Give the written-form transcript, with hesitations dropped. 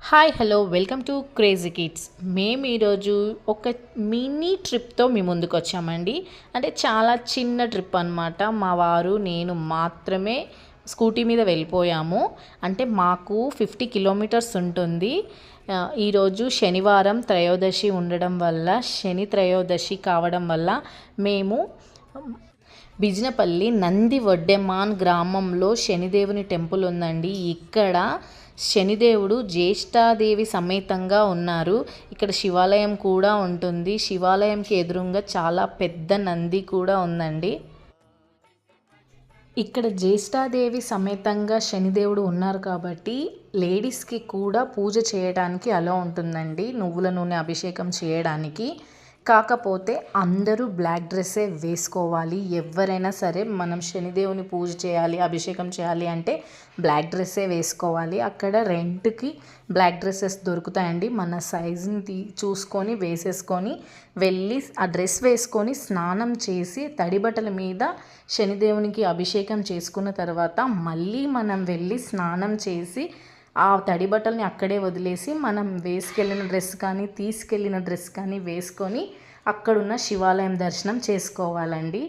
Hi hello welcome to crazy kids. మేము ఈరోజు ఒక మినీ ట్రిప్తో మీ ముందుకు వచ్చామండి. అంటే చాలా చిన్న ట్రిప్ అనమాట. మా వారు నేను మాత్రమే స్కూటీ మీద వెళ్ళిపోయాము. అంటే మాకు 50 కిలోమీటర్స్ ఉంటుంది. ఈరోజు శనివారం త్రయోదశి ఉండడం వల్ల, శని త్రయోదశి కావడం వల్ల మేము బిజినపల్లి నంది వడ్డెమాన్ గ్రామంలో శనిదేవుని టెంపుల్ ఉందండి. ఇక్కడ శనిదేవుడు జ్యేష్ఠాదేవి సమేతంగా ఉన్నారు. ఇక్కడ శివాలయం కూడా ఉంటుంది. శివాలయంకి ఎదురుగా చాలా పెద్ద నంది కూడా ఉందండి. ఇక్కడ జ్యేష్ఠాదేవి సమేతంగా శనిదేవుడు ఉన్నారు కాబట్టి లేడీస్కి కూడా పూజ చేయడానికి అలా ఉంటుందండి, నువ్వుల నూనె అభిషేకం చేయడానికి. కాకపోతే అందరూ బ్లాక్ డ్రెస్సే వేసుకోవాలి. ఎవరైనా సరే మనం శనిదేవుని పూజ చేయాలి, అభిషేకం చేయాలి అంటే బ్లాక్ డ్రెస్సే వేసుకోవాలి. అక్కడ రెంట్కి బ్లాక్ డ్రెస్సెస్ దొరుకుతాయండి. మన సైజుని చూసుకొని వేసేసుకొని వెళ్ళి ఆ డ్రెస్ వేసుకొని స్నానం చేసి తడి బట్టల మీద శనిదేవునికి అభిషేకం చేసుకున్న తర్వాత మళ్ళీ మనం వెళ్ళి స్నానం చేసి ఆ తడి బట్టల్ని అక్కడే వదిలేసి మనం వేసుకెళ్ళిన డ్రెస్ కానీ తీసుకెళ్ళిన డ్రెస్ కానీ వేసుకొని అక్కడున్న శివాలయం దర్శనం చేసుకోవాలండి.